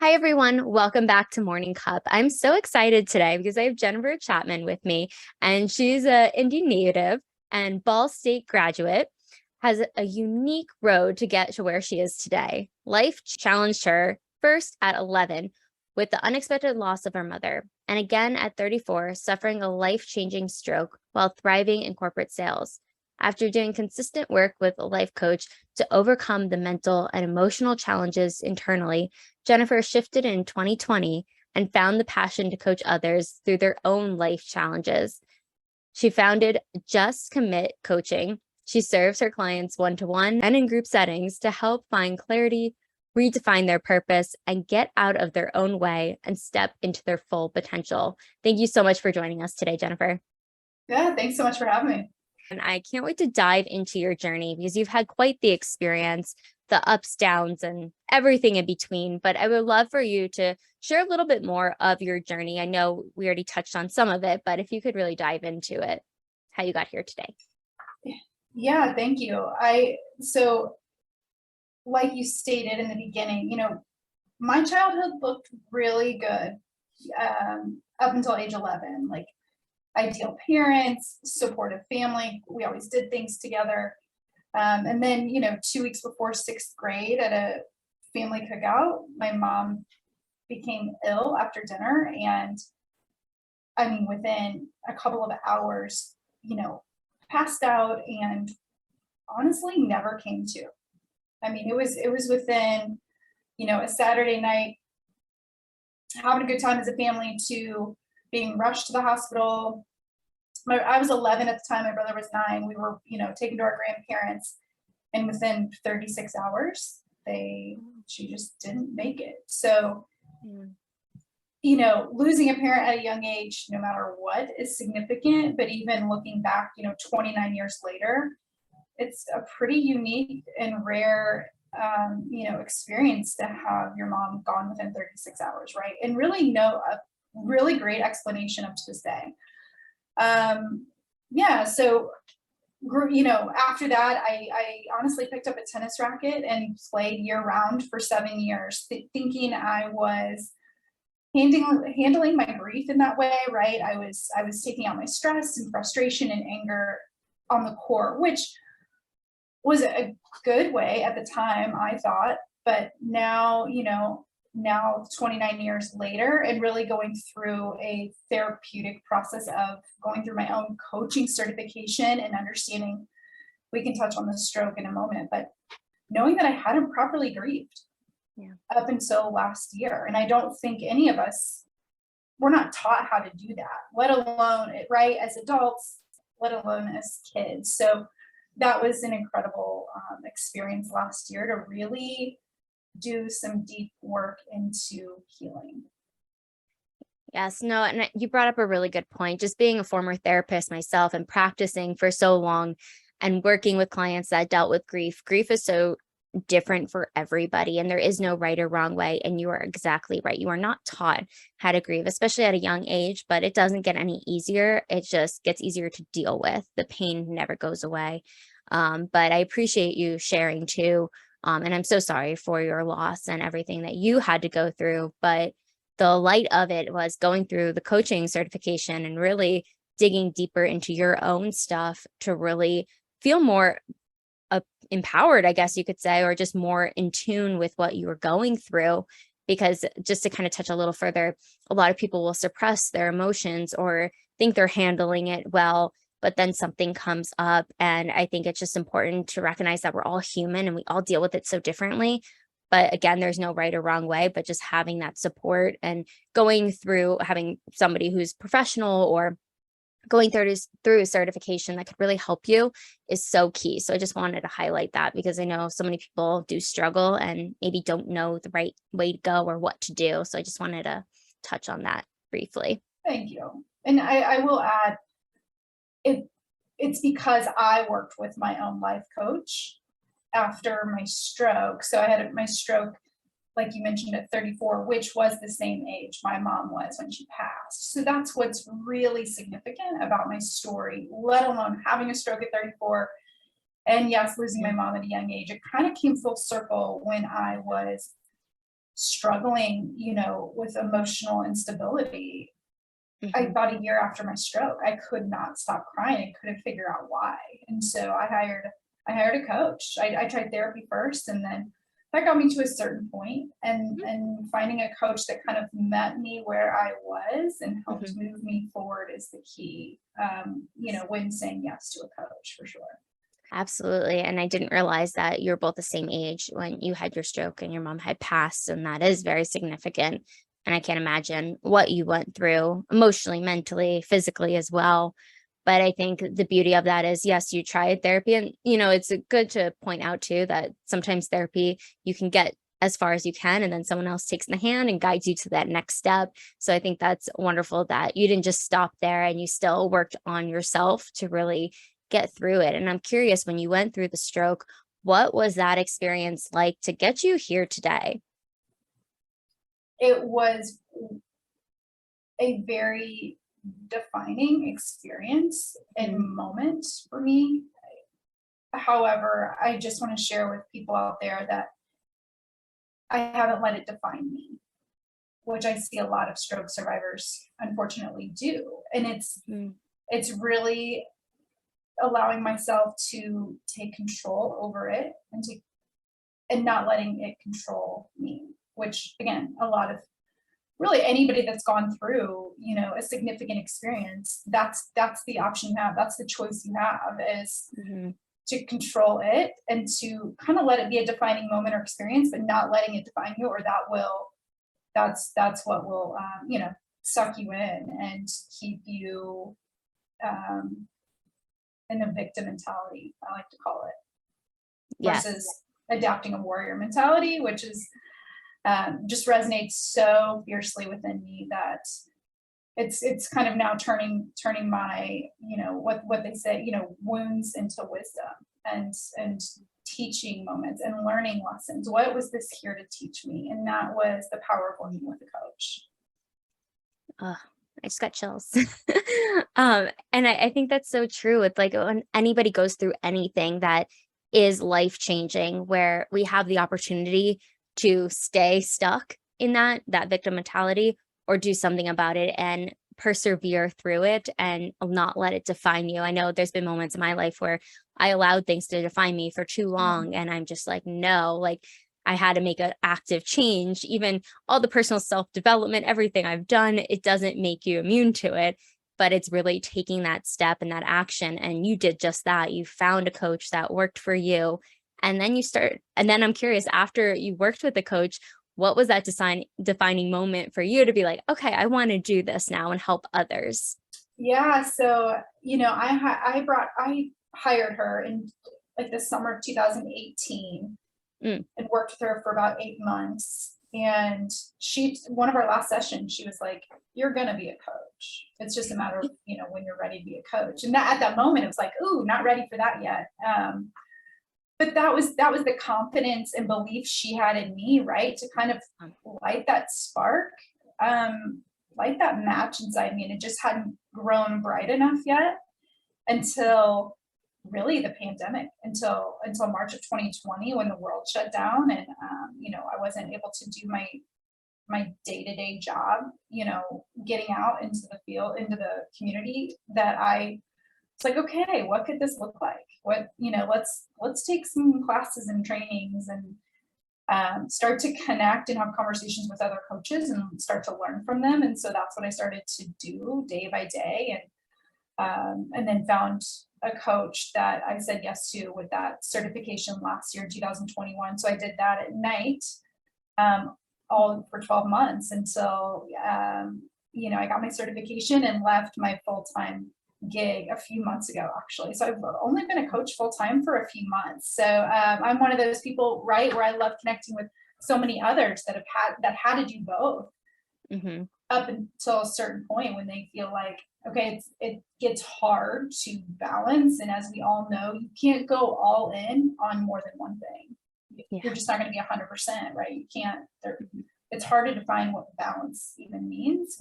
Hi, everyone. Welcome back to Morning Cup. I'm so excited today because I have Jennifer Chapman with me, and she's an Indy native and Ball State graduate, has a unique road to get to where she is today. Life challenged her first at 11 with the unexpected loss of her mother, and again at 34, suffering a life-changing stroke while thriving in corporate sales. After doing consistent work with a life coach to overcome the mental and emotional challenges internally, Jennifer shifted in 2020 and found the passion to coach others through their own life challenges. She founded Just Commit Coaching. She serves her clients one-to-one and in group settings to help find clarity, redefine their purpose, and get out of their own way and step into their full potential. Thank you so much for joining us today, Jennifer. Yeah, thanks so much for having me. And I can't wait to dive into your journey because you've had quite the experience, the ups, downs, and everything in between. But I would love for you to share a little bit more of your journey. I know we already touched on some of it, but if you could really dive into it, how you got here today. Yeah, thank you. So like you stated in the beginning, my childhood looked really good up until age 11. Like ideal parents, supportive family. We always did things together. And then, 2 weeks before sixth grade at a family cookout, my mom became ill after dinner. And I mean, within a couple of hours, passed out and honestly never came to. I mean, it was within, a Saturday night, having a good time as a family to being rushed to the hospital. I was 11 at the time. My brother was 9. We were, taken to our grandparents, and within 36 hours, she just didn't make it. So, losing a parent at a young age, no matter what, is significant. But even looking back, 29 years later, it's a pretty unique and rare, experience to have your mom gone within 36 hours, right? And really a really great explanation up to this day. Yeah, so after that, I honestly picked up a tennis racket and played year round for 7 years, thinking I was handling my grief in that way, right? I was taking out my stress and frustration and anger on the court, which was a good way at the time, I thought. But now, now 29 years later, and really going through a therapeutic process of going through my own coaching certification and understanding, we can touch on the stroke in a moment, but knowing that I hadn't properly grieved up until last year. And I don't think any of us, we're not taught how to do that, let alone, right, as adults, let alone as kids. So that was an incredible experience last year to really do some deep work into healing. Yes, no, and you brought up a really good point. Just being a former therapist myself and practicing for so long and working with clients that dealt with grief. Grief is so different for everybody, and there is no right or wrong way. And you are exactly right. You are not taught how to grieve, especially at a young age, but it doesn't get any easier. It just gets easier to deal with. The pain never goes away. But I appreciate you sharing too. And I'm so sorry for your loss and everything that you had to go through. But the light of it was going through the coaching certification and really digging deeper into your own stuff to really feel more empowered, I guess you could say, or just more in tune with what you were going through. Because just to kind of touch a little further, a lot of people will suppress their emotions or think they're handling it well, but then something comes up. And I think it's just important to recognize that we're all human and we all deal with it so differently. But again, there's no right or wrong way, but just having that support and going through having somebody who's professional or going through a certification that could really help you is so key. So I just wanted to highlight that because I know so many people do struggle and maybe don't know the right way to go or what to do. So I just wanted to touch on that briefly. Thank you. And I will add, it's because I worked with my own life coach after my stroke. So I had my stroke, like you mentioned, at 34, which was the same age my mom was when she passed. So that's what's really significant about my story, let alone having a stroke at 34. And yes, losing my mom at a young age. It kind of came full circle when I was struggling, with emotional instability. Mhm. About a year after my stroke, I could not stop crying. I couldn't figure out why. And so I hired a coach. I tried therapy first, and then that got me to a certain point, and finding a coach that kind of met me where I was and helped Mhm. move me forward is the key. When saying yes to a coach, for sure. Absolutely. And I didn't realize that you were both the same age when you had your stroke and your mom had passed. And that is very significant. And I can't imagine what you went through emotionally, mentally, physically as well. But I think the beauty of that is, yes, you tried therapy. And, it's good to point out too that sometimes therapy, you can get as far as you can, and then someone else takes the hand and guides you to that next step. So I think that's wonderful that you didn't just stop there and you still worked on yourself to really get through it. And I'm curious, when you went through the stroke, what was that experience like to get you here today? It was a very defining experience and Mhm. moment for me. However, I just want to share with people out there that I haven't let it define me, which I see a lot of stroke survivors unfortunately do. And Mhm. it's really allowing myself to take control over it, and not letting it control me, which again, a lot of really anybody that's gone through, a significant experience, that's the option you have. That's the choice you have, is Mhm. to control it and to kind of let it be a defining moment or experience, but not letting it define you, or that's what will suck you in and keep you um, in a victim mentality, I like to call it, Yes. versus adapting a warrior mentality, which is just resonates so fiercely within me that it's kind of now turning my, what they say, wounds into wisdom, and teaching moments and learning lessons. What was this here to teach me? And that was the power of working with a coach. Ugh, I just got chills. And I think that's so true. It's like when anybody goes through anything that is life changing, where we have the opportunity to stay stuck in that victim mentality, or do something about it and persevere through it and not let it define you. I know there's been moments in my life where I allowed things to define me for too Mhm. long, and I'm just like, no, like I had to make an active change. Even all the personal self-development, everything I've done, it doesn't make you immune to it, but it's really taking that step and that action. And you did just that. You found a coach that worked for you. And then I'm curious, after you worked with the coach, what was that defining moment for you to be like, okay, I want to do this now and help others? Yeah, so I hired her in like the summer of 2018 Mm. and worked with her for about 8 months. And one of our last sessions, she was like, "You're gonna be a coach. It's just a matter of, when you're ready to be a coach." And that at that moment, it was like, "Ooh, not ready for that yet." But that was the confidence and belief she had in me, right? To kind of Um, light that spark, light that match inside me. And it just hadn't grown bright enough yet until really the pandemic, until March of 2020, when the world shut down, and I wasn't able to do my day-to-day job, getting out into the field, into the community, that I it's like, okay, what could this look like? Let's take some classes and trainings, and start to connect and have conversations with other coaches and start to learn from them. And so that's what I started to do day by day, and then found a coach that I said yes to with that certification last year in 2021. So I did that at night, um, all for 12 months until I got my certification and left my full time gig a few months ago, actually. So I've only been a coach full time for a few months. So I'm one of those people, right, where I love connecting with so many others that had to do both mhm. up until a certain point when they feel like, okay, it gets hard to balance. And as we all know, you can't go all in on more than one thing. You're Yeah. just not going to be 100%, right? You can't. Mhm. It's hard to define what balance even means.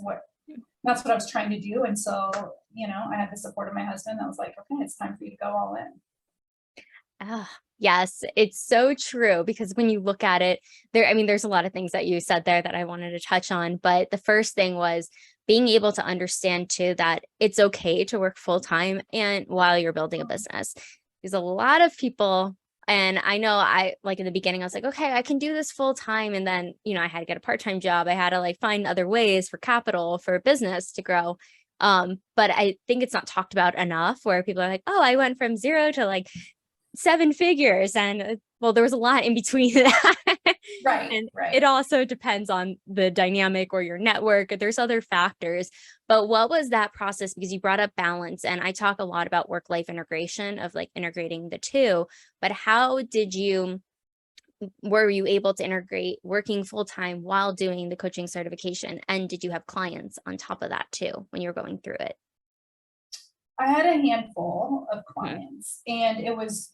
That's what I was trying to do until I had the support of my husband that was like, okay, it's time for you to go all in. Ah. Yes, it's so true because when you look at it, I mean, there's a lot of things that you said there that I wanted to touch on, but the first thing was being able to understand too that it's okay to work full time and while you're building a business. There's a lot of people, and I know I like in the beginning, I was like, okay, I can do this full time. And then, I had to get a part-time job. I had to like find other ways for capital for business to grow. But I think it's not talked about enough where people are like, oh, I went from zero to like seven figures, and well, there was a lot in between that. Right, And right. it also depends on the dynamic or your network. There's other factors. But what was that process? Because you brought up balance, and I talk a lot about work-life integration of like integrating the two. But how were you able to integrate working full-time while doing the coaching certification? And did you have clients on top of that too when you were going through it? I had a handful of Mhm. clients, and it was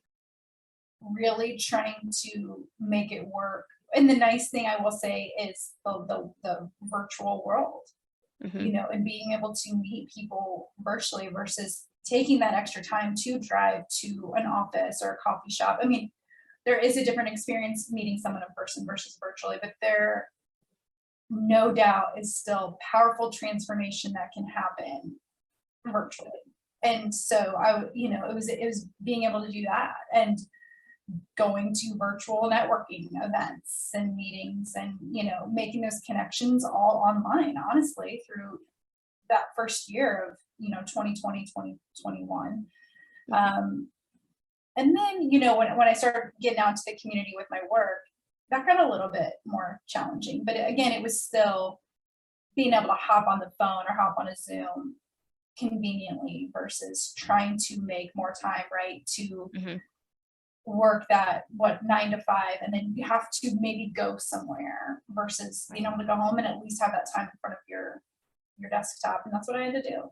really trying to make it work. And the nice thing I will say is the virtual world, Mhm. and being able to meet people virtually versus taking that extra time to drive to an office or a coffee shop. I mean, there is a different experience meeting someone in person versus virtually, but there no doubt is still powerful transformation that can happen virtually. And so it was being able to do that and going to virtual networking events and meetings and making those connections all online, honestly, through that first year of 2020, 2021. Mhm. um, and then when I started getting out to the community with my work, that got a little bit more challenging, but again, it was still being able to hop on the phone or hop on a Zoom conveniently versus trying to make more time, right, to Mhm. work that 9 to 5, and then you have to maybe go somewhere versus being able to go home and at least have that time in front of your desktop. And that's what I had to do.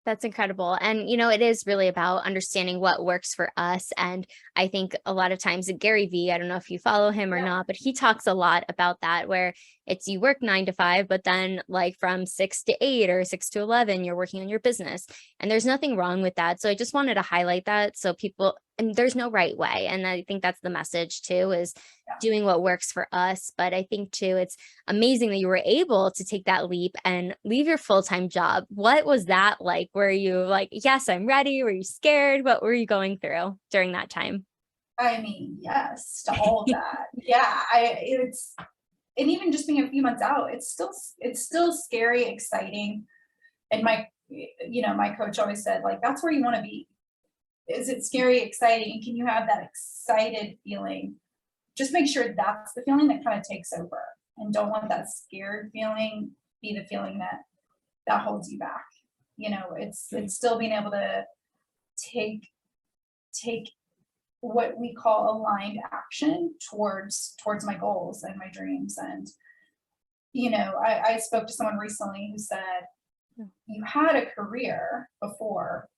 That's incredible. And, it is really about understanding what works for us. And I think a lot of times Gary Vee, I don't know if you follow him or Yeah. not, but he talks a lot about that, where it's you work 9 to 5, but then like from 6 to 8 or 6 to 11, you're working on your business. And there's nothing wrong with that. So I just wanted to highlight that so people, and there's no right way. And I think that's the message too, is Yeah. doing what works for us. But I think too, it's amazing that you were able to take that leap and leave your full-time job. What was that like? Were you like, yes, I'm ready? Were you scared? What were you going through during that time? I mean, yes, to all of that. Yeah, it's and even just being a few months out, it's still scary, exciting. And my coach always said, like, that's where you want to be. Is it scary, exciting? And can you have that excited feeling? Just make sure that's the feeling that kind of takes over, and don't let that scared feeling be the feeling that holds you back. It's still being able to take take what we call aligned action towards my goals and my dreams. And I spoke to someone recently who said, you had a career before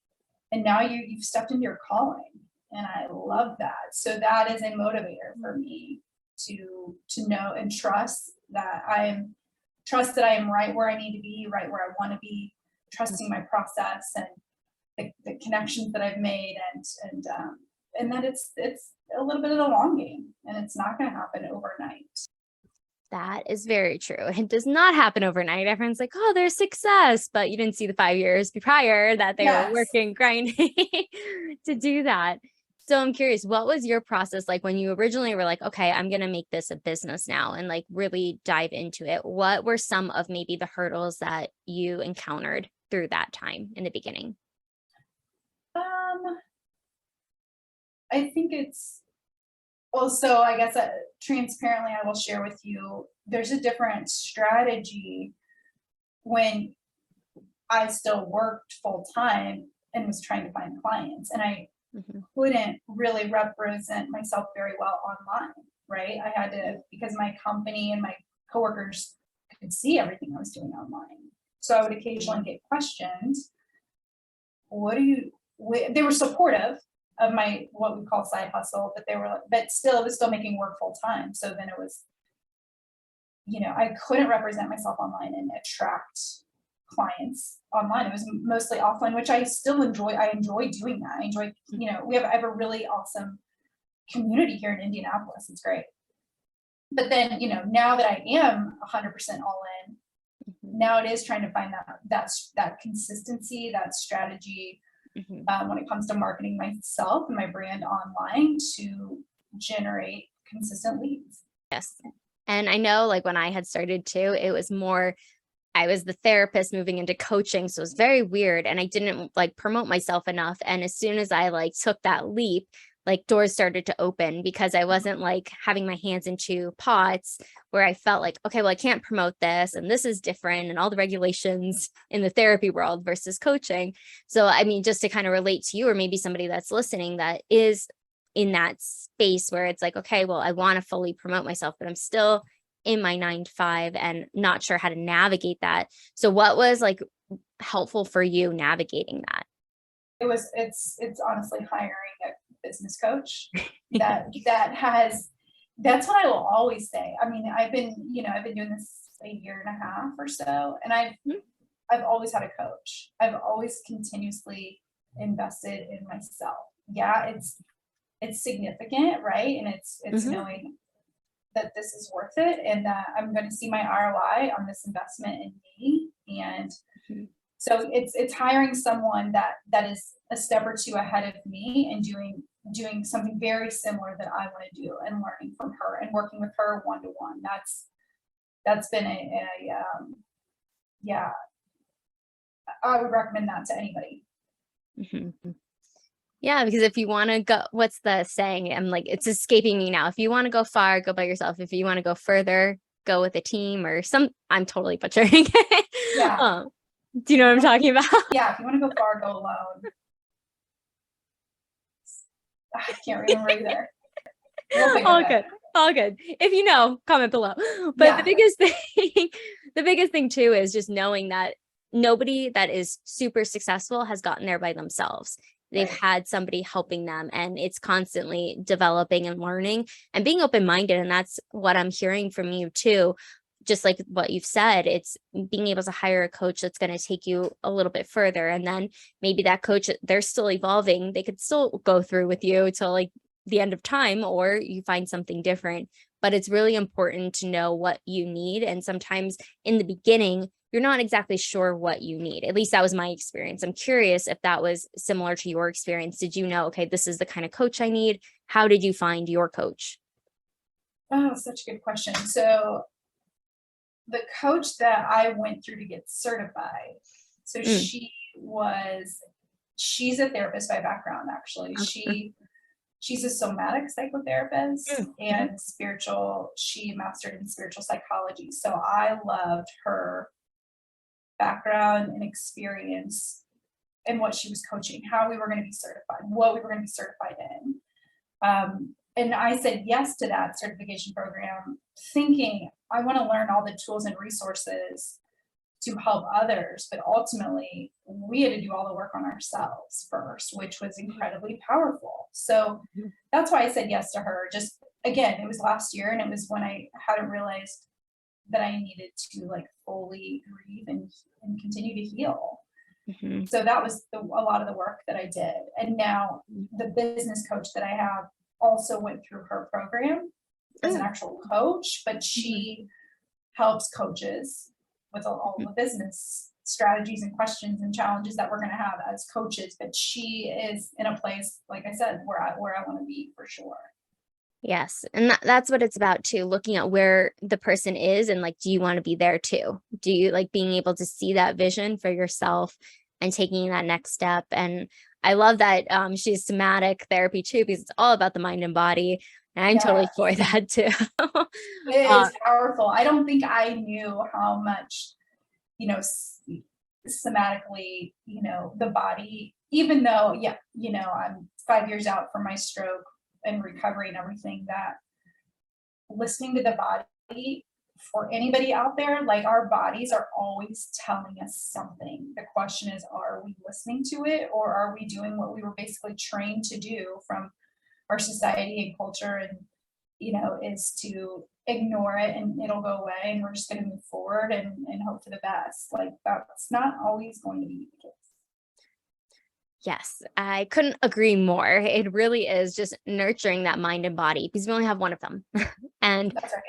and now you've stepped into your calling, and I love that. So that is a motivator for me to know and trust that I am right where I need to be, right where I want to be, trusting my process and the connections that I've made, and that it's a little bit of the long game, and it's not going to happen overnight. That is very true. It does not happen overnight. Everyone's like, oh, there's success, but you didn't see the 5 years prior that they were Yes. working, grinding to do that. So I'm curious, what was your process like when you originally were like, okay, I'm going to make this a business now and like really dive into it? What were some of maybe the hurdles that you encountered through that time in the beginning? Um, I think it's also, I guess, transparently, I will share with you. There's a different strategy when I still worked full time and was trying to find clients, and I Mhm. couldn't really represent myself very well online, right? I had to, because my company and my coworkers could see everything I was doing online. So I would occasionally get questioned, what do you, they were supportive of my, what we call side hustle, but but still, it was still making work full time. So then it was, I couldn't represent myself online and attract clients online. It was mostly offline, which I still enjoy. I enjoy doing that. I enjoy, we have a really awesome community here in Indianapolis. It's great. But then, now that I am 100% all in, now it is trying to find that consistency, that strategy when it comes to marketing myself and my brand online to generate consistent leads. Yes. And I know like when I had started too, it was more, I was the therapist moving into coaching. So it was very weird. And I didn't like promote myself enough. And as soon as I like took that leap, like doors started to open because I wasn't like having my hands in two pots where I felt like, okay, well, I can't promote this and this is different and all the regulations in the therapy world versus coaching. So, I mean, just to kind of relate to you or maybe somebody that's listening that is in that space where it's like, okay, well, I want to fully promote myself, but I'm still in my 9 to 5 and not sure how to navigate that. So what was like helpful for you navigating that? It's honestly hiring a business coach that's what I will always say. I mean, I've been doing this a year and a half or so, and I've always had a coach. I've always continuously invested in myself. Yeah, it's significant, right? And it's knowing that this is worth it and that I'm going to see my ROI on this investment in me. And so it's hiring someone that is a step or two ahead of me and doing something very similar that I want to do and learning from her and working with her one-to-one. That's been yeah, I would recommend that to anybody. Yeah, because if you want to go, what's the saying? I'm like, it's escaping me now. If you want to go far, go by yourself. If you want to go further, go with a team or I'm totally butchering it. Yeah. Do you know what I'm talking about? Yeah, if you want to go far, go alone. I can't remember either. We'll All good. All good. If you know, comment below. But the biggest thing too is just knowing that nobody that is super successful has gotten there by themselves. They've had somebody helping them and it's constantly developing and learning and being open-minded. And that's what I'm hearing from you too. Just like what you've said, it's being able to hire a coach that's going to take you a little bit further. And then maybe that coach, they're still evolving. They could still go through with you till like the end of time, or you find something different. But it's really important to know what you need. And sometimes in the beginning, you're not exactly sure what you need. At least that was my experience. I'm curious if that was similar to your experience. Did you know, okay, this is the kind of coach I need? How did you find your coach? Oh, such a good question. So the coach that I went through to get certified, so she's a therapist by background, actually. She's a somatic psychotherapist and she mastered in spiritual psychology. So I loved her background and experience and what she was coaching, how we were going to be certified, what we were going to be certified in. And I said yes to that certification program, thinking I want to learn all the tools and resources to help others. But ultimately, we had to do all the work on ourselves first, which was incredibly powerful. So that's why I said yes to her. Just again, it was last year, and it was when I hadn't realized that I needed to like fully grieve and continue to heal. So that was a lot of the work that I did. And now the business coach that I have also went through her program as an actual coach, but she helps coaches with all the business strategies and questions and challenges that we're going to have as coaches. But she is in a place, like I said, where I want to be for sure. Yes. And that's what it's about too, looking at where the person is and like, do you want to be there too? Do you like being able to see that vision for yourself and taking that next step? And I love that she's somatic therapy too, because it's all about the mind and body. And I'm totally for that too. It is powerful. I don't think I knew how much, somatically, the body, even though, I'm 5 years out from my stroke and recovery and everything, that listening to the body for anybody out there, like our bodies are always telling us something. The question is, are we listening to it, or are we doing what we were basically trained to do from our society and culture, and is to ignore it and it'll go away and we're just going to move forward and hope for the best. Like that's not always going to be the case. Yes, I couldn't agree more. It really is just nurturing that mind and body because we only have one of them. And That's right.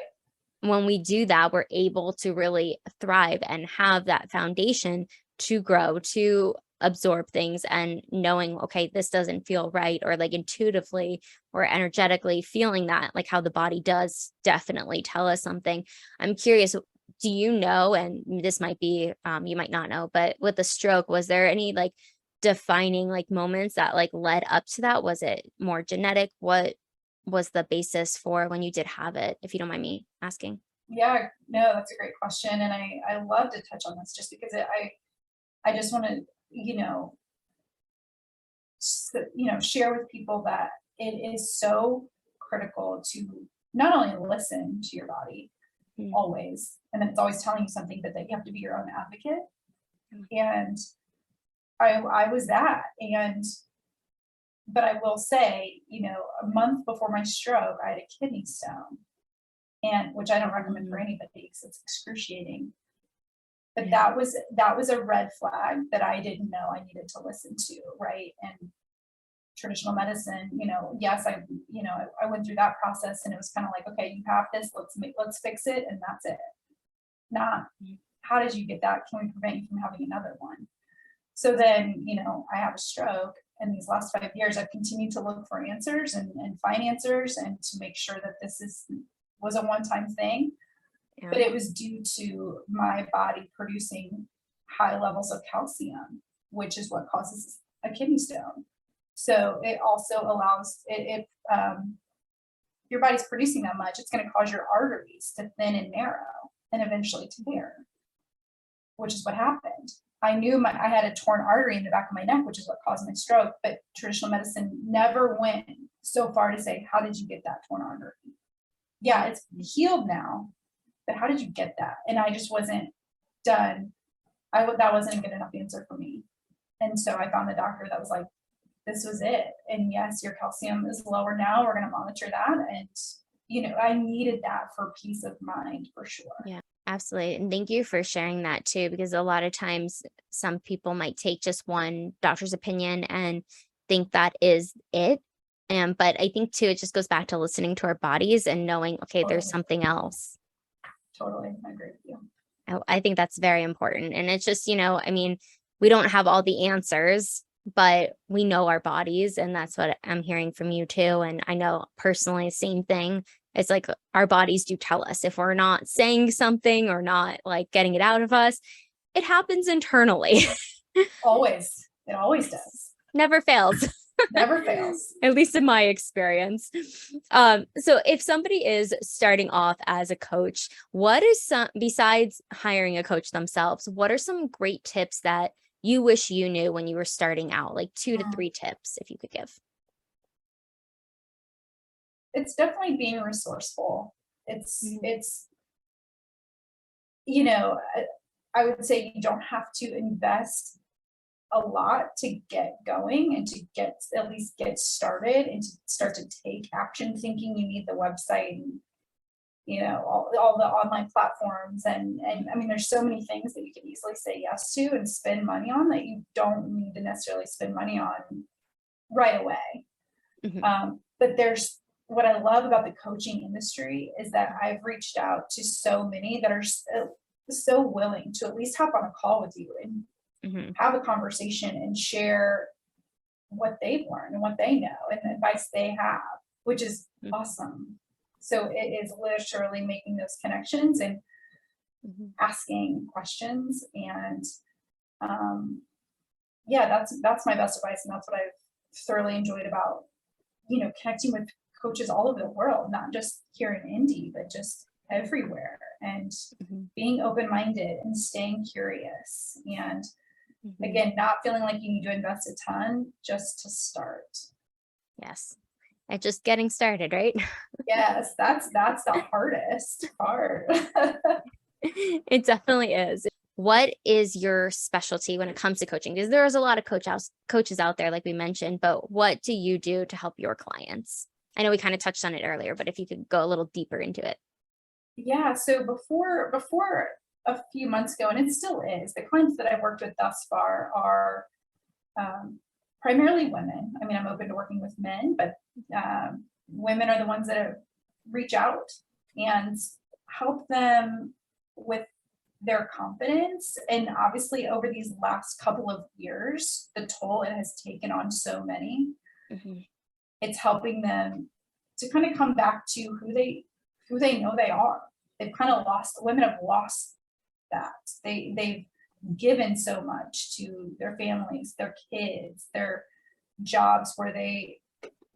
when we do that, we're able to really thrive and have that foundation to grow, to absorb things and knowing, okay, this doesn't feel right, or like intuitively or energetically feeling that, like how the body does definitely tell us something. I'm curious, do you know, and this might be, you might not know, but with the stroke, was there any like defining like moments that like led up to that? Was it more genetic? What was the basis for when you did have it, if you don't mind me asking? Yeah, no, that's a great question. And I love to touch on this just because I just want to, you know, share with people that it is so critical to not only listen to your body Mm, always, and then it's always telling you something, but that you have to be your own advocate. mm, And I was that. And but I will say, a month before my stroke, I had a kidney stone, and which I don't recommend for mm, anybody because it's excruciating. But yeah. that was a red flag that I didn't know I needed to listen to, right? And traditional medicine, yes, I went through that process, and it was kind of like, okay, you have this, let's fix it, and that's it. Not Mm, how did you get that? Can we prevent you from having another one? So then, I have a stroke, and these last 5 years, I've continued to look for answers and find answers, and to make sure that was a one-time thing. yeah. But it was due to my body producing high levels of calcium, which is what causes a kidney stone. So it also allows it. Your body's producing that much, it's going to cause your arteries to thin and narrow, and eventually tear, which is what happened. I knew I had a torn artery in the back of my neck, which is what caused my stroke, but traditional medicine never went so far to say, how did you get that torn artery? Yeah, it's healed now, but how did you get that? And I just wasn't done. That wasn't a good enough answer for me. And so I found a doctor that was like, this was it. And yes, your calcium is lower now. We're going to monitor that. And, I needed that for peace of mind for sure. Yeah, absolutely. And thank you for sharing that too, because a lot of times some people might take just one doctor's opinion and think that is it. And but I think too, it just goes back to listening to our bodies and knowing, okay, there's Totally. something else. Totally. I agree with you. I think that's very important. And it's just, I mean, we don't have all the answers, but we know our bodies. And that's what I'm hearing from you too. And I know personally, same thing. It's like our bodies do tell us if we're not saying something or not like getting it out of us, it happens internally. Always. It always does. Never fails. Never fails. At least in my experience. So if somebody is starting off as a coach, what is some, besides hiring a coach themselves, what are some great tips that you wish you knew when you were starting out? Like 2 to 3 tips, if you could give. It's definitely being resourceful. It's, Mhm. it's, you know, I, I would say you don't have to invest a lot to get going and to at least get started and to start to take action, thinking you need the website and all the online platforms, and I mean there's so many things that you can easily say yes to and spend money on that you don't need to necessarily spend money on right away. Mhm. But there's what I love about the coaching industry is that I've reached out to so many that are so willing to at least hop on a call with you and Mhm. have a conversation and share what they've learned and what they know and the advice they have, which is Mhm. awesome. So it is literally making those connections and Mhm. asking questions. And um, yeah, that's my best advice, and that's what I've thoroughly enjoyed about connecting with coaches all over the world, not just here in Indy, but just everywhere. And Mhm. being open minded and staying curious, and Mhm. again, not feeling like you need to invest a ton just to start. Yes. And just getting started, right? Yes, that's the hardest part. It definitely is. What is your specialty when it comes to coaching? Because there's a lot of coaches out there, like we mentioned, but what do you do to help your clients? I know we kind of touched on it earlier, but if you could go a little deeper into it. Yeah, so before a few months ago, and it still is, the clients that I've worked with thus far um, primarily women. I mean, I'm open to working with men, but women are the ones that reach out and help them with their confidence. And obviously over these last couple of years, the toll it has taken on so many, it's helping them to kind of come back to who they know they are. They've kind of lost, women have lost that. They've given so much to their families, their kids, their jobs, where they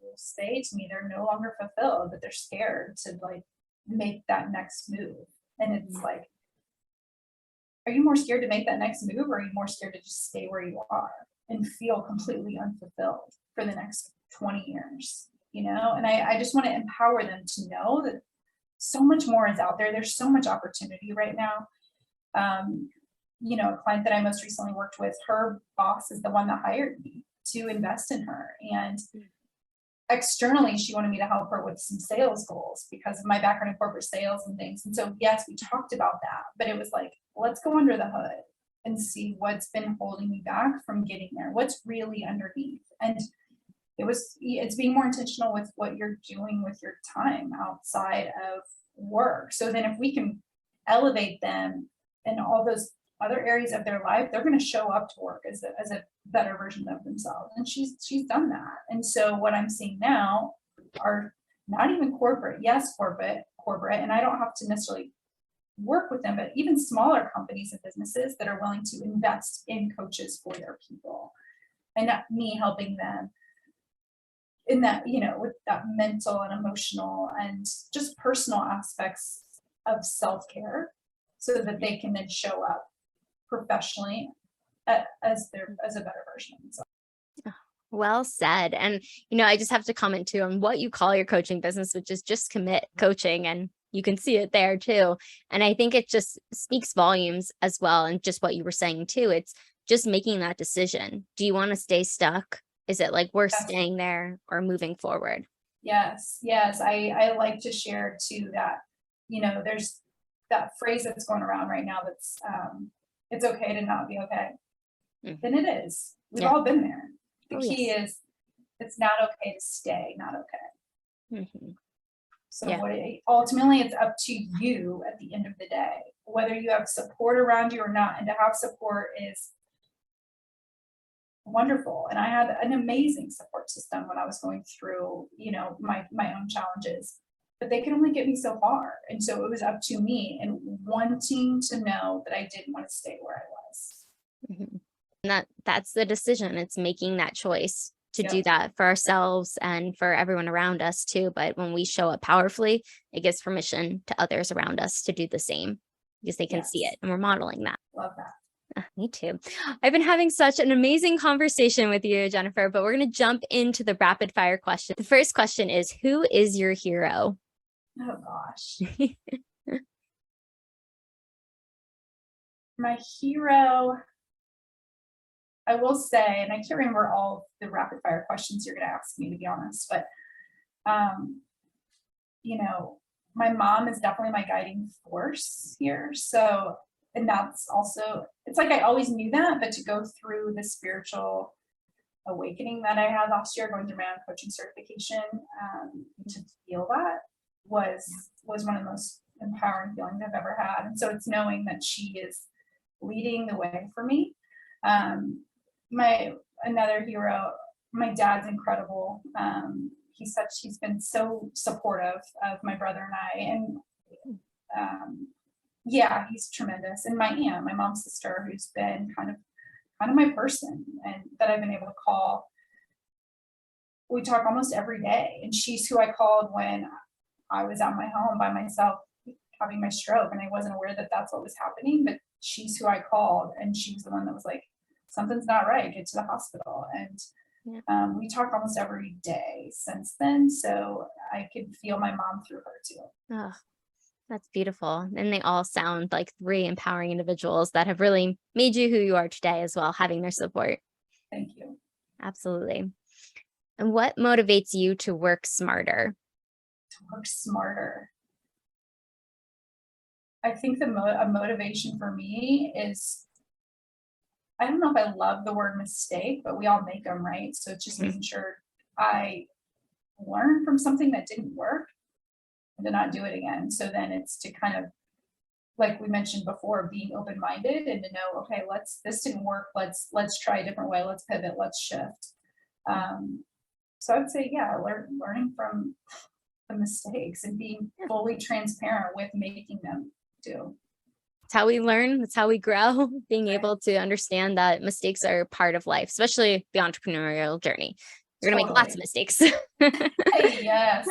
will say to me they're no longer fulfilled, but they're scared to like make that next move. And it's like, are you more scared to make that next move, or are you more scared to just stay where you are and feel completely unfulfilled for the next 20 years? You know, and I just want to empower them to know that so much more is out there. There's so much opportunity right now. You know, a client that I most recently worked with, her boss is the one that hired me to invest in her. And externally, she wanted me to help her with some sales goals because of my background in corporate sales and things. And so, yes, we talked about that, but it was like, let's go under the hood and see what's been holding me back from getting there. What's really underneath. And it's being more intentional with what you're doing with your time outside of work. So then if we can elevate them in all those other areas of their life, they're going to show up to work as a better version of themselves. And she's done that. And so what I'm seeing now are not even corporate, yes, corporate, and I don't have to necessarily work with them, but even smaller companies and businesses that are willing to invest in coaches for their people, and not me helping them in that, you know, with that mental and emotional and just personal aspects of self-care, so that they can then show up professionally as a better version of themselves. Well said. And, you know, I just have to comment too on what you call your coaching business, which is Just Commit Coaching. And you can see it there too. And I think it just speaks volumes as well. And just what you were saying too, it's just making that decision. Do you want to stay stuck? Is it like we're staying there or moving forward? Yes. I like to share too that, you know, there's that phrase that's going around right now that's it's okay to not be okay. And it is. We've all been there. The key is it's not okay to stay not okay. So ultimately it's up to you at the end of the day, whether you have support around you or not. And to have support is wonderful. And I had an amazing support system when I was going through, you know, my own challenges, but they could only get me so far. And so it was up to me and wanting to know that I didn't want to stay where I was. And that's the decision. It's making that choice to do that for ourselves and for everyone around us too. But when we show up powerfully, it gives permission to others around us to do the same, because they can see it and we're modeling that. Love that. Me too. I've been having such an amazing conversation with you, Jennifer, but we're going to jump into the rapid fire question. The first question is, who is your hero? Oh gosh. My hero, I will say, and I can't remember all the rapid fire questions you're going to ask me, to be honest, but you know, my mom is definitely my guiding force here. So, and that's also, it's like I always knew that, but to go through the spiritual awakening that I had last year, going through my own coaching certification, to feel that was one of the most empowering feelings I've ever had. And so it's knowing that she is leading the way for me. Another hero, my dad's incredible. He's been so supportive of my brother and I, and he's tremendous. And my aunt, my mom's sister, who's been kind of my person, and that I've been able to call. We talk almost every day, and she's who I called when I was at my home by myself having my stroke, and I wasn't aware that that's what was happening, but she's who I called, and she was the one that was like, something's not right, get to the hospital. And we talk almost every day since then, so I could feel my mom through her too. Oh, that's beautiful. And they all sound like 3 empowering individuals that have really made you who you are today as well, having their support. Thank you. Absolutely. And what motivates you to work smarter? To work smarter. I think a motivation for me is I don't know if I love the word mistake, but we all make them, right? So it's just Mhm. making sure I learn from something that didn't work and to not do it again. So then it's to kind of, like we mentioned before, being open-minded and to know, okay, this didn't work. Let's try a different way. Let's pivot. Let's shift. So I would say, yeah, learning from the mistakes and being fully transparent with making them do. It's how we learn. That's how we grow. Being Right. able to understand that mistakes are part of life, especially the entrepreneurial journey. You're going to make lots of Totally. mistakes. Hey, yes.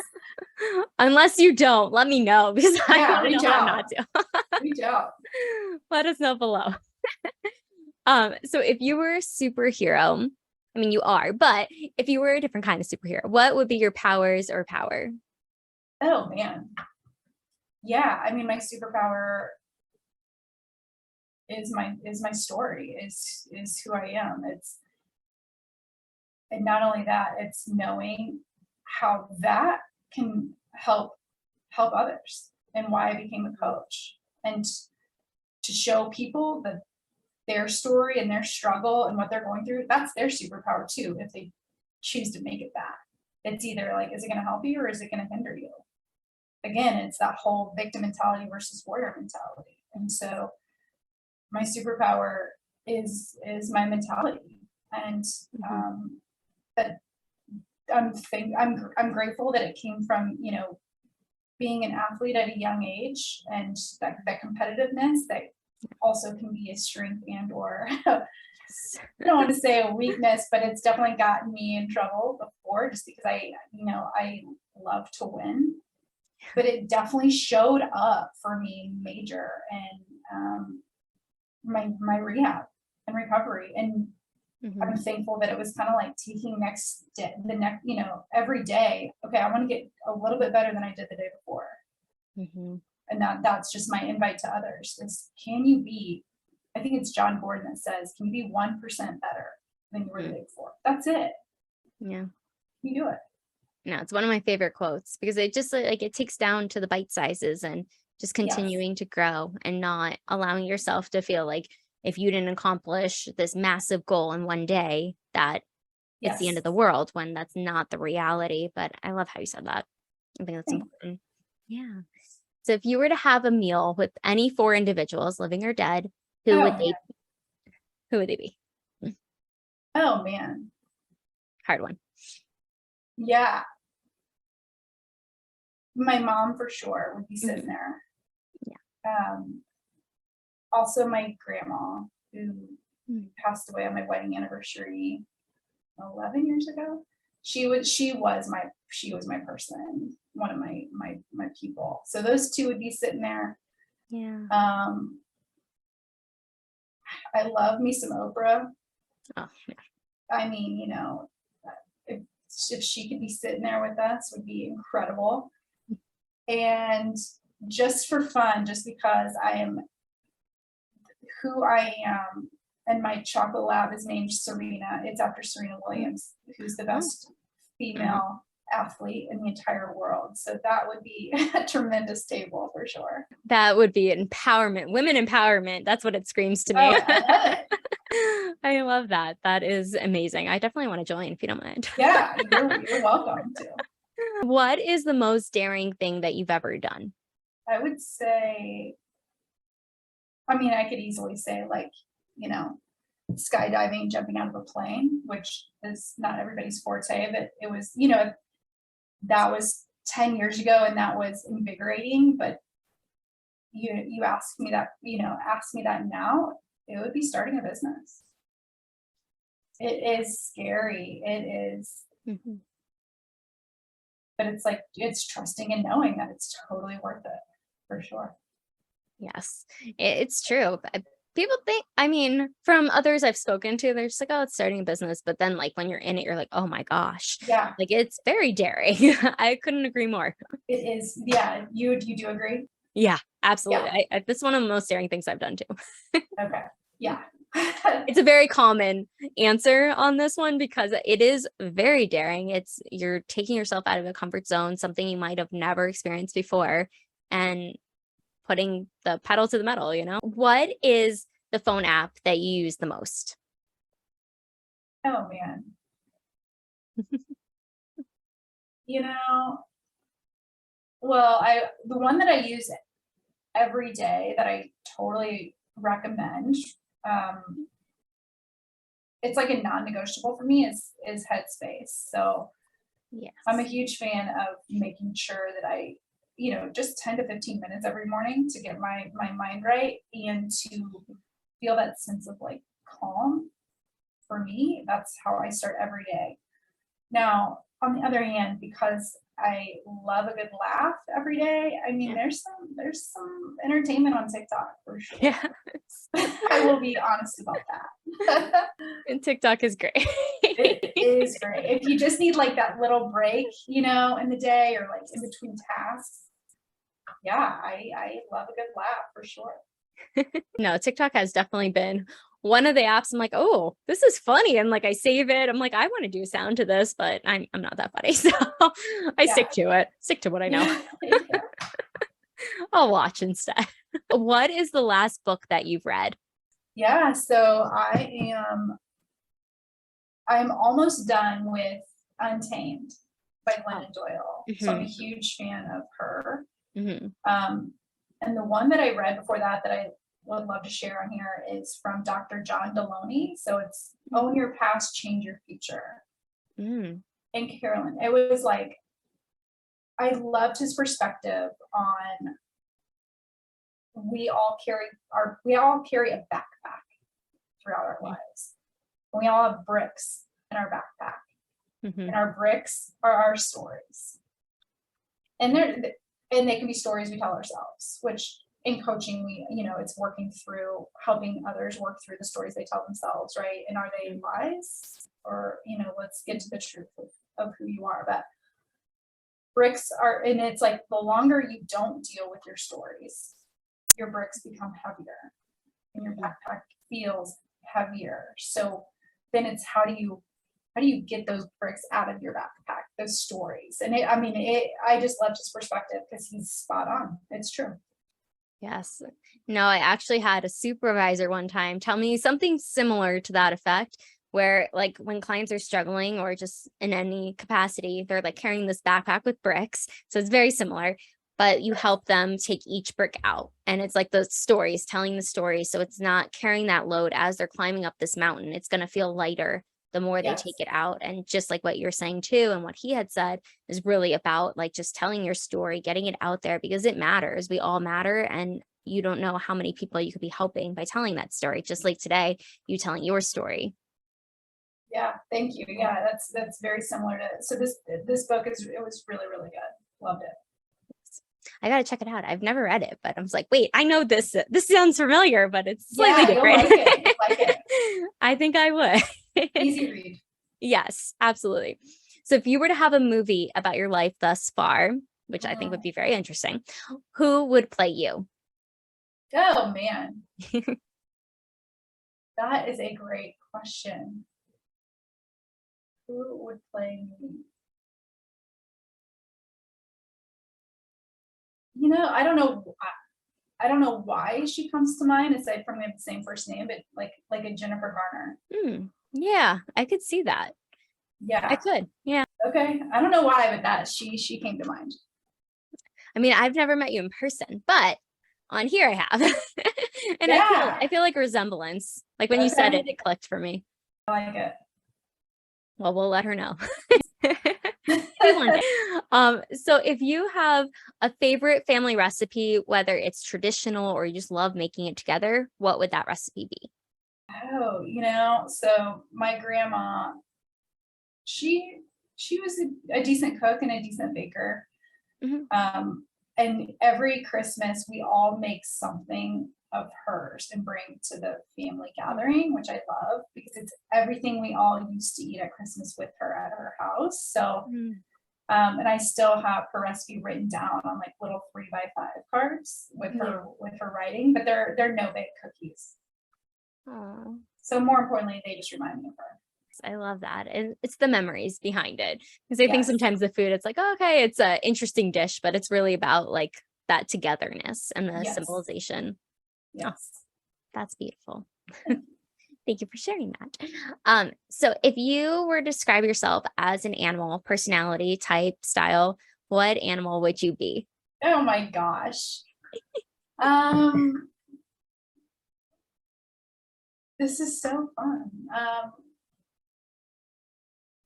Unless you don't, let me know because I Yeah, want to reach know how out. not to. Reach out. Let us know below. So if you were a superhero, I mean, you are, but if you were a different kind of superhero, what would be your powers or power? Oh man. Yeah, I mean, my superpower is my story, is who I am. It's and not only that, it's knowing how that can help others and why I became a coach and to show people that their story and their struggle and what they're going through, that's their superpower too, if they choose to make it that. It's either like, is it going to help you or is it going to hinder you? Again, it's that whole victim mentality versus warrior mentality. And so my superpower is my mentality. And that I'm grateful that it came from, being an athlete at a young age and that competitiveness that also can be a strength and or I don't want to say a weakness, but it's definitely gotten me in trouble before just because I love to win. But it definitely showed up for me major and my rehab and recovery. And I'm thankful that it was kind of like taking the next, every day. Okay, I want to get a little bit better than I did the day before. And that's just my invite to others is can you be, I think it's John Gordon that says, can you be 1% better than you were the day before? That's it. Yeah. You do it. No, it's one of my favorite quotes because it just like it takes down to the bite sizes and just continuing to grow and not allowing yourself to feel like if you didn't accomplish this massive goal in one day, that it's the end Yes. of the world when that's not the reality. But I love how you said that. I think that's Thanks. important. Yeah. So if you were to have a meal with any four individuals, living or dead, Oh man. who would they be? Oh man. Hard one. Yeah. My mom for sure would be sitting Mhm. there. Yeah. Also my grandma who Mm. passed away on my wedding anniversary 11 years ago. She was my person, one of my people. So those two would be sitting there. Yeah. I love me some Oprah. Oh, yeah. I mean, if she could be sitting there with us would be incredible. And just for fun, just because I am who I am and my chocolate lab is named Serena. It's after Serena Williams, who's the Oh. best female athlete in the entire world. So that would be a tremendous table for sure. That would be empowerment, women empowerment. That's what it screams to me. Oh, I love it. I love that. That is amazing. I definitely want to join if you don't mind. Yeah, you're welcome to. What is the most daring thing that you've ever done? I would say, I mean, I could easily say like, skydiving, jumping out of a plane, which is not everybody's forte, but it was, that was 10 years ago and that was invigorating. But you ask me that now, it would be starting a business. It is scary. It is, but it's like, it's trusting and knowing that it's totally worth it for sure. Yes, it's true. People think, I mean, from others I've spoken to, they're just like, oh, it's starting a business. But then, like, when you're in it, you're like, oh my gosh, Yeah, like it's very daring. I couldn't agree more. it is. Yeah, you do agree? Yeah, absolutely. Yeah. This is one of the most daring things I've done too. Okay. Yeah. It's a very common answer on this one because it is very daring. It's you're taking yourself out of a comfort zone, something you might have never experienced before, and putting the pedal to the metal, What is the phone app that you use the most? Oh man. You know, well, the one that I use every day that I totally recommend, it's like a non-negotiable for me is Headspace. So Yes. I'm a huge fan of making sure that I, just 10 to 15 minutes every morning to get my mind right and to feel that sense of like calm. For me, that's how I start every day. Now, on the other hand, because I love a good laugh every day, I mean, Yeah. there's some entertainment on TikTok for sure. Yeah. I will be honest about that. And TikTok is great. It is great. If you just need like that little break, in the day or like in between tasks. Yeah, I love a good laugh for sure. No, TikTok has definitely been one of the apps I'm like, oh, this is funny. And like I save it. I'm like, I want to do sound to this, but I'm not that funny. So I stick to what I know. Yeah. I'll watch instead. What is the last book that you've read? Yeah, so I'm almost done with Untamed by Glennon Doyle. So I'm a huge fan of her. And the one that I read before that I would love to share on here is from Dr. John Deloney. So it's Own Your Past, Change Your Future. And Carolyn, it was like, I loved his perspective on we all carry a backpack throughout our lives. And we all have bricks in our backpack. And our bricks are our stories. And they can be stories we tell ourselves, which in coaching, it's working through helping others work through the stories they tell themselves, right? And are they lies? Or, let's get to the truth of who you are. But bricks are, and it's like the longer you don't deal with your stories, your bricks become heavier and your backpack feels heavier. So then it's how do you get those bricks out of your backpack, those stories? And I just loved his perspective because he's spot on. It's true. Yes. No, I actually had a supervisor one time tell me something similar to that effect, where like when clients are struggling or just in any capacity, they're like carrying this backpack with bricks. So it's very similar, but you help them take each brick out. And it's like the stories, telling the story. So it's not carrying that load as they're climbing up this mountain. It's going to feel lighter the more they take it out. And just like what you're saying too, and what he had said is really about like just telling your story, getting it out there because it matters. We all matter. And you don't know how many people you could be helping by telling that story. Just like today, you telling your story. Yeah, thank you. Yeah, that's very similar to, so this book it was really, really good. Loved it. I got to check it out. I've never read it, but I was like, wait, I know this. This sounds familiar, but it's slightly different. You'll like it. I think I would. Easy read. Yes, absolutely. So if you were to have a movie about your life thus far, which I think would be very interesting, who would play you? Oh, man. That is a great question. Who would play me? I don't know. I don't know why she comes to mind aside from we have the same first name, but like a Jennifer Garner. Yeah, I could see that. Yeah, I could. Yeah. Okay. I don't know why, but she came to mind. I mean, I've never met you in person, but on here I have. And I feel like a resemblance. Like when you said it, it clicked for me. I like it. Well, we'll let her know. So if you have a favorite family recipe, whether it's traditional or you just love making it together, what would that recipe be? Oh, so my grandma, she was a decent cook and a decent baker. And every Christmas we all make something of hers and bring to the family gathering, which I love because it's everything we all used to eat at Christmas with her at her house. So, and I still have her recipe written down on like little 3x5 cards with her writing, but they're no bake cookies. Aww. So more importantly, they just remind me of her. I love that. And it's the memories behind it. Because I think sometimes the food, it's like, oh, okay, it's an interesting dish, but it's really about like that togetherness and the symbolization. Yes. That's beautiful. Thank you for sharing that. So if you were to describe yourself as an animal, personality, type, style, what animal would you be? Oh my gosh. Um, this is so fun.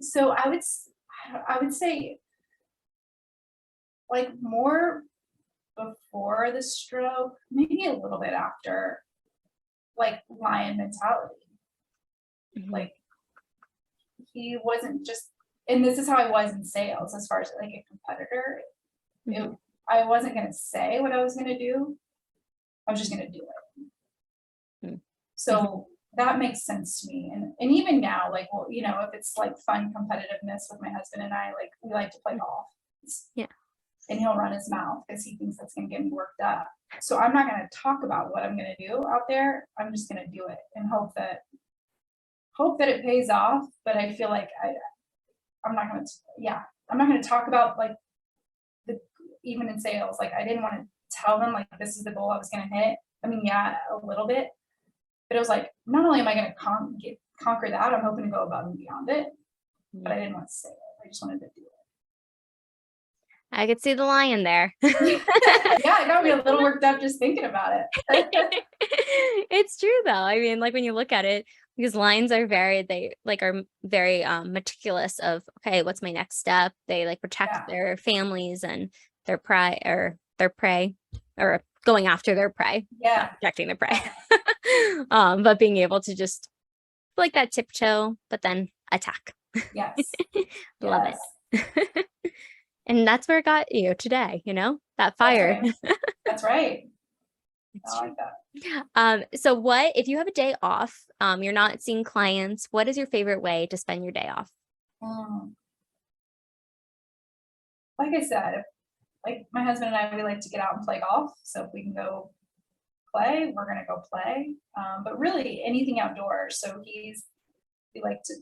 So I would say like more before the stroke, maybe a little bit after, like lion mentality. Mhm, Like he wasn't just, and this is how I was in sales as far as like a competitor. It, mhm, I wasn't gonna say what I was gonna do. I was just gonna do it. mhm, mhm. So that makes sense to me. And even now, like, well, if it's like fun competitiveness with my husband and I, like we like to play golf. Yeah. And he'll run his mouth because he thinks that's gonna get me worked up. So I'm not gonna talk about what I'm gonna do out there. I'm just gonna do it and hope that it pays off. But I feel like I'm not gonna yeah, I'm not gonna talk about like the even in sales, like I didn't want to tell them like this is the goal I was gonna hit. I mean, yeah, a little bit, but it was like not only am I gonna conquer that, I'm hoping to go above and beyond it. But Mhm. I didn't want to say it. I just wanted to do I could see the lion there. it. Yeah, it got me a little worked up just thinking about it. It's true though. I mean, like when you look at it, because lions are very meticulous of, okay, what's my next step? They like protect Yeah, their families and their prey or going after their prey, not yeah, protecting their prey. yeah, But being able to just like that tiptoe, but then attack. yes, Love yes. it. And that's where it got you today, that That's fire. right. That's right. It's I true. like that. So what if you have a day off, you're not seeing clients, what is your favorite way to spend your day off? Mm. Like I said, like my husband and I, we like to get out and play golf. So if we can go play, we're gonna go play. But really anything outdoors. So we like to.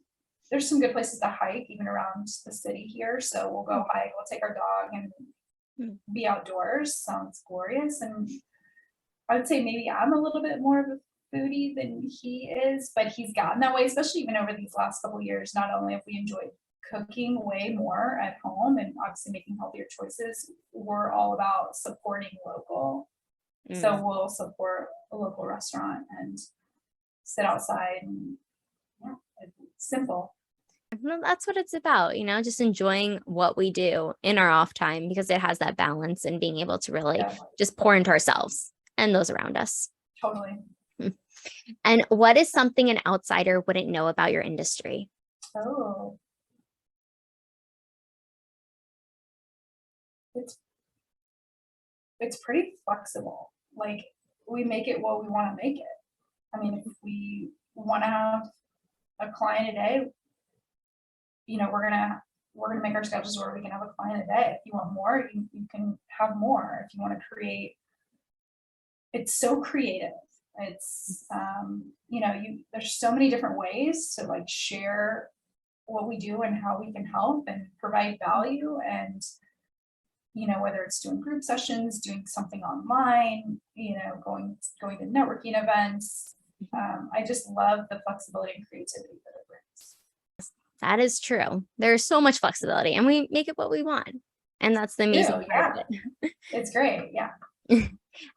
There's some good places to hike even around the city here. So we'll go hike. We'll take our dog and Mm, be outdoors. Sounds glorious. And I would say maybe I'm a little bit more of a foodie than he is, but he's gotten that way, especially even over these last couple of years. Not only have we enjoyed cooking way more at home and obviously making healthier choices, we're all about supporting local. mm. So we'll support a local restaurant and sit outside and yeah, it's simple. Well, that's what it's about, just enjoying what we do in our off time because it has that balance and being able to really Yeah, just pour into ourselves and those around us. totally. Mm. And what is something an outsider wouldn't know about your industry? Oh, it's it's pretty flexible. Like we make it what we want to make it. I mean, if we want to have a client a day, we're gonna make our schedules where we can have a client a day. If you want more, you can have more. If you want to create, it's so creative. It's there's so many different ways to like share what we do and how we can help and provide value and whether it's doing group sessions, doing something online, going to networking events. I just love the flexibility and creativity that it brings. That is true. There's so much flexibility and we make it what we want. And that's the amazing Ew, part yeah, of it's great. Yeah. it.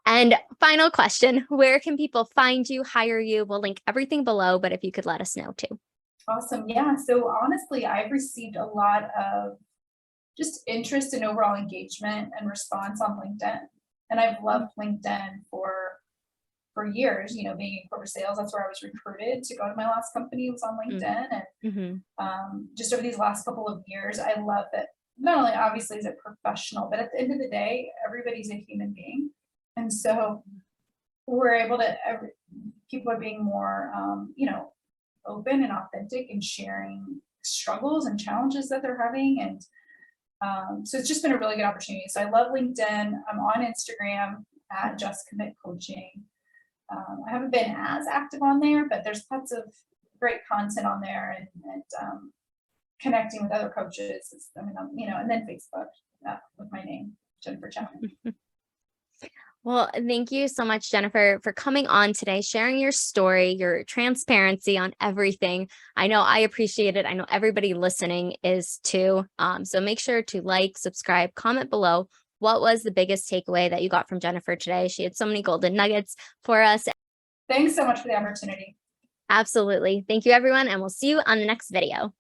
And final question, where can people find you, hire you? We'll link everything below, but if you could let us know too. Awesome. Yeah. So honestly, I've received a lot of just interest and overall engagement and response on LinkedIn. And I've loved LinkedIn for years, being in corporate sales. That's where I was recruited to go to my last company was on LinkedIn. And Mm-hmm. just over these last couple of years, I love that not only obviously is it professional, but at the end of the day, everybody's a human being. And so we're able to, people are being more, open and authentic and sharing struggles and challenges that they're having. And so it's just been a really good opportunity. So I love LinkedIn. I'm on Instagram at Just Commit Coaching. I haven't been as active on there, but there's lots of great content on there and connecting with other coaches. And then Facebook with my name, Jennifer Chapman. Well, thank you so much, Jennifer, for coming on today, sharing your story, your transparency on everything. I know I appreciate it. I know everybody listening is too. So make sure to like, subscribe, comment below. What was the biggest takeaway that you got from Jennifer today? She had so many golden nuggets for us. Thanks so much for the opportunity. Absolutely. Thank you, everyone, and we'll see you on the next video.